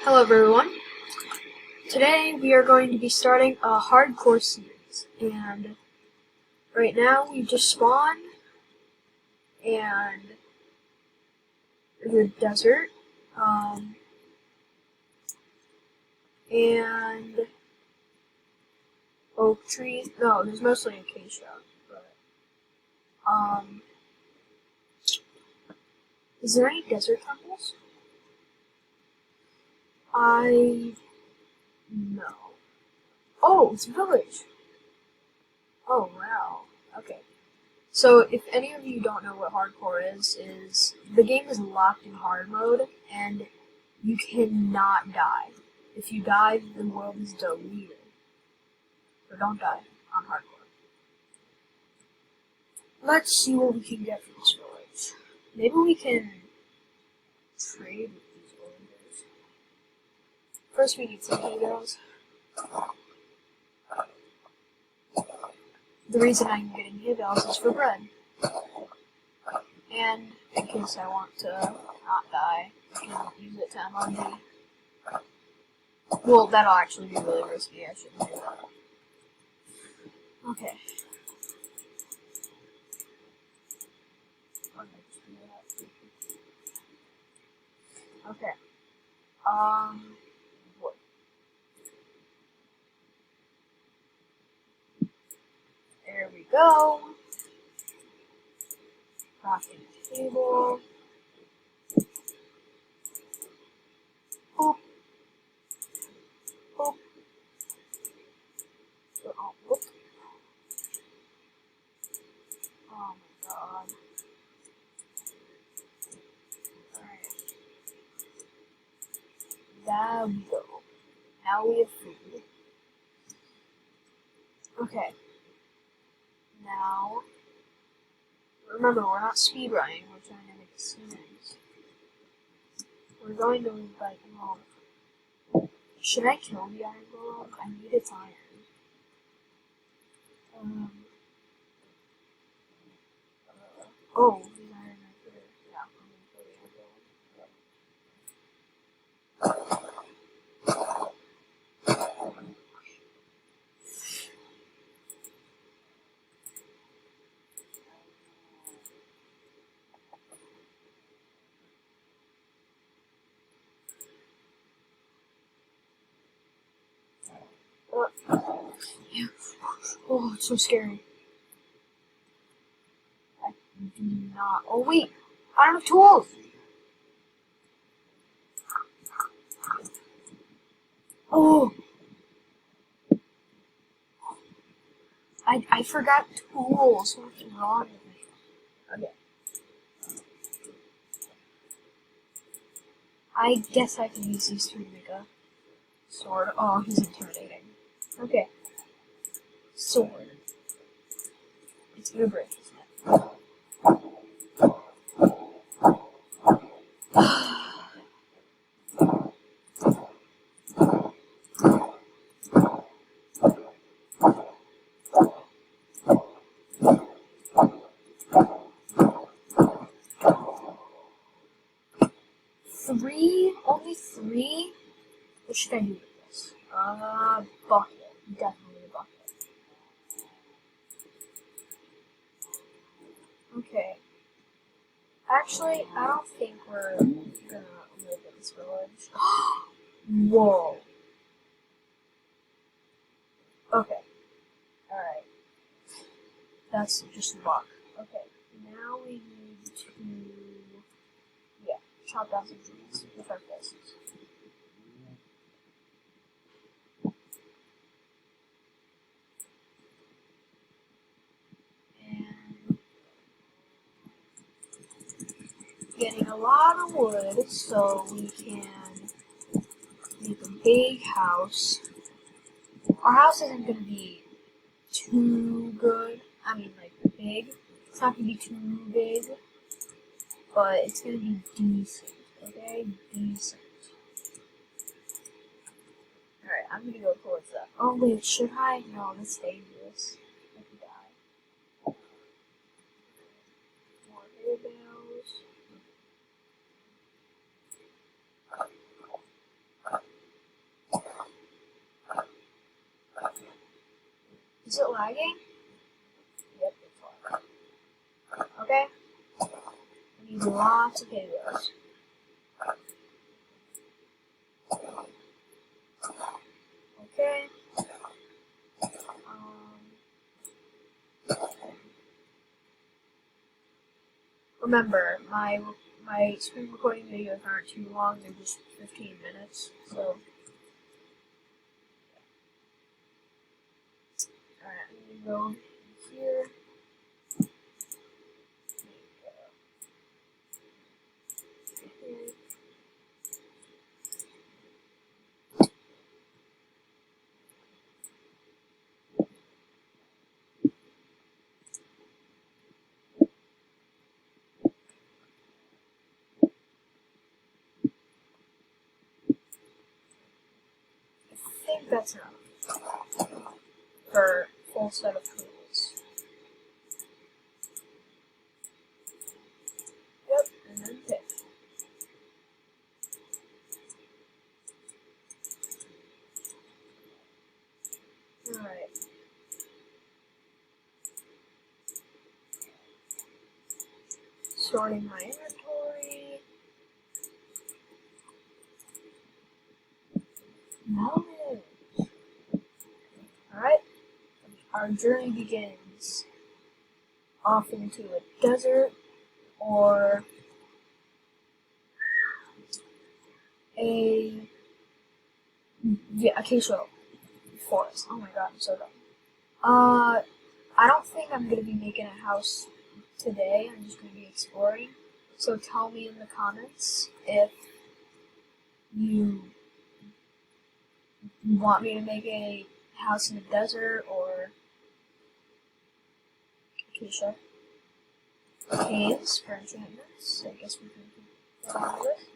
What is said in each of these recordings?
Hello everyone. Today we are going to be starting a hardcore series, and right now we just spawned and there's a desert, and oak trees. No, there's mostly acacia, but is there any desert temples? No. Oh, it's a village. Oh wow. Okay. So if any of you don't know what hardcore is the game is locked in hard mode and you cannot die. If you die, the world is deleted. So don't die on hardcore. Let's see what we can get from this village. Maybe we can trade with these villagers. First we need some hay bales. The reason I'm getting hay bales is for bread. And in case I want to not die, I can use it to MLG. Well, that'll actually be really risky, I shouldn't do that. Okay. Okay. Wood. There we go. Crafting table. Boop. Boop. Oh, boop. Oh my god. Alright. There we go. Now we have food. Okay. Now, remember, we're not speedrunning, we're trying to make a series. We're going to leave by should I kill the iron golem? I need its iron. Oh, the iron right there. Yeah, I'm gonna kill the iron Yeah. Oh, it's so scary. I do not. Oh, wait. I don't have tools. Oh. I forgot tools. What's wrong with me? Okay. I guess I can use these three to make a sword. Oh, he's intimidating. Okay. Sword. It's gonna break, isn't it? 3? Only 3? What should I do with this? Bucket. Definitely a bucket. Okay. Actually, I don't think we're gonna live in this village. Whoa. Okay. Alright. That's just luck. Okay. Now we need to, chop down some trees with our fists. And getting a lot of wood so we can make a big house. Our house isn't going to be too good. I mean, like, big. It's not going to be too big, but it's going to be decent. Okay? Decent. Alright, I'm going to go towards that. Oh, wait, should I? No, that's dangerous. I could die. More hay bales. Is it lagging? Yep, it's lagging. Okay. We need lots of videos. Okay. Remember, my screen recording videos aren't too long, they're just 15 minutes, so. Alright, I'm gonna go here. I think that's enough for full set of tools. Yep, and then pick. Alright. Sorting my inventory. Knowledge. Alright. Our journey begins off into a desert or a acacia forest. Oh my god, I'm so dumb. I don't think I'm gonna be making a house today. I'm just gonna be exploring. So tell me in the comments if you want me to make a house in the desert or acacia caves for enchantments. I guess we can keep that with.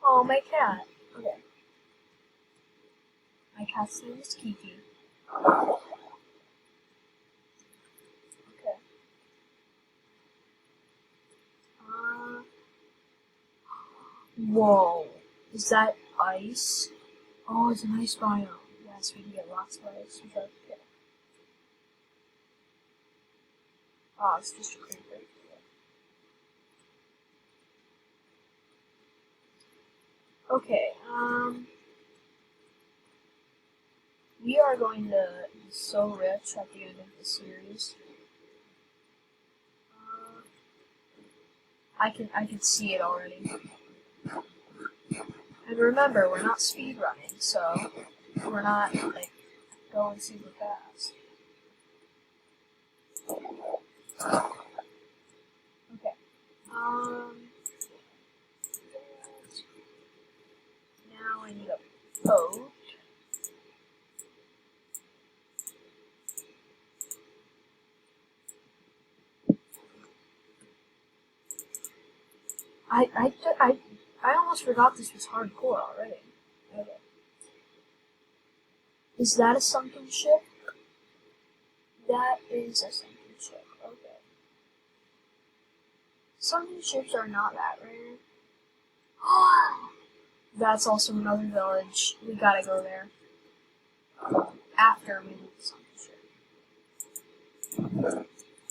Oh, my cat. Okay. My cat's name is Kiki. Okay. Whoa. Is that ice? Oh, it's an ice biome. Yes, we can get lots of ice. Okay. Oh, it's just a creeper. Okay, we are going to be so rich at the end of the series. I can see it already. And remember, we're not speedrunning, so we're not like going super fast. Okay. Now I need a boat. I almost forgot this was hardcore already. Okay. Is that a sunken ship? That is a sunken ship. Okay. Sunken ships are not that rare. That's also another village. We gotta go there. After we leave the sunken ship.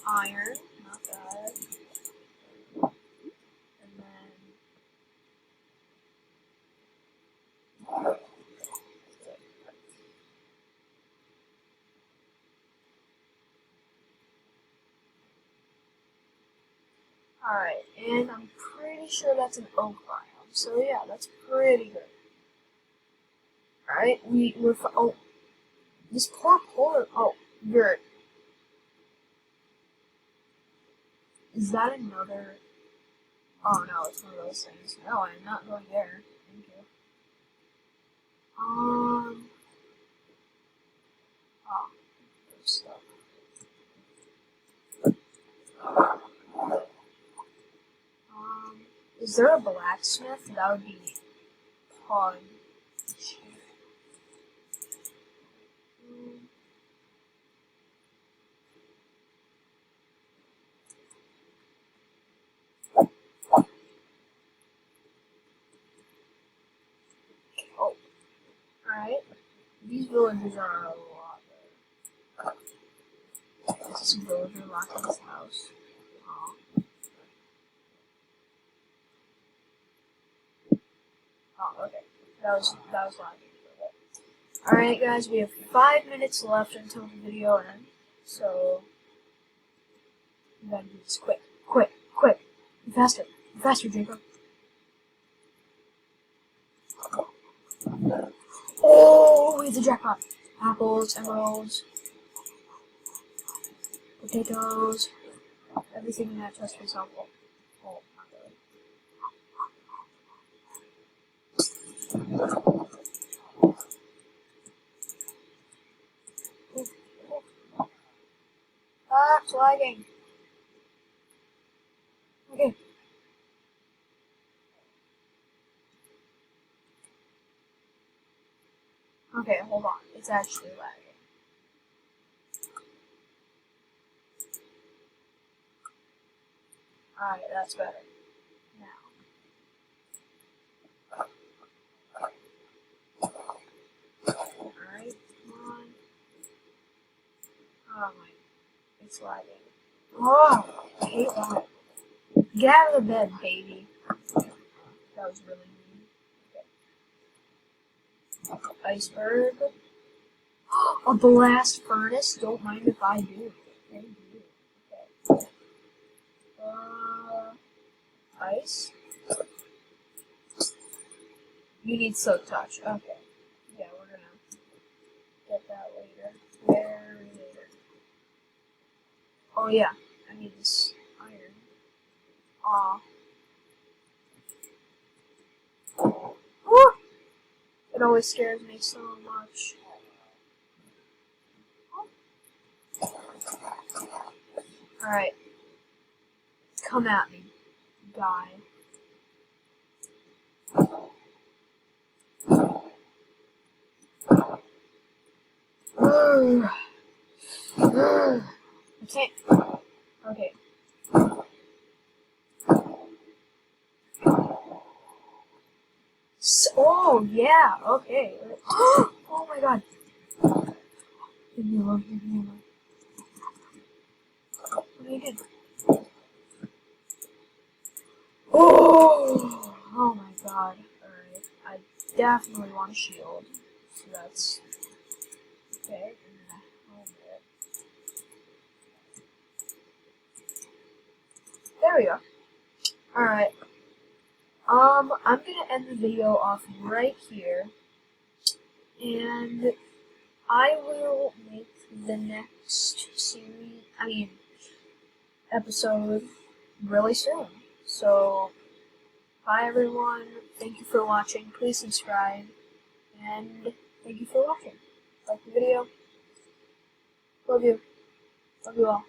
Iron, not bad. And then alright, and I'm pretty sure that's an oak biome. So yeah, that's pretty good. Alright, oh, this poor polar, oh, you're, is that another, oh no, it's one of those things. No, I'm not going there. Thank you. Oh, there's stuff. Is there a blacksmith? That would be fun. Oh, alright. These villages are a lot better. This villager locked in his house. Aw. Oh, okay. That was lagging. Alright guys, we have 5 minutes left until the video ends, so we gotta do this quick. Faster, Jacob. Oh, we hit the jackpot. Apples, emeralds, potatoes, everything in that chest was helpful. Oh, not really. Ah, it's lagging. Okay. Okay, hold on. It's actually lagging. Alright, that's better. Now. Alright, come on. Oh my. It's lagging. Oh, I hate that. Get out of the bed, baby. That was really mean. Okay. Iceberg. A blast furnace? Don't mind if I do. Thank you. Okay. Ice. You need silk touch. Okay. Yeah, we're gonna get that later. Very later. Oh yeah, I need this iron. Aw. Woo! It always scares me so much. Alright. Come at me, guy. I can't. Okay. Oh, yeah, okay. Oh my god. Leave me alone, leave me alone. What are you doing? Oh my god. Alright. I definitely want a shield. So that's okay. There we go. Alright. I'm gonna end the video off right here. And I will make the next episode really soon. So, bye everyone. Thank you for watching. Please subscribe. And thank you for watching. Like the video. Love you. Love you all.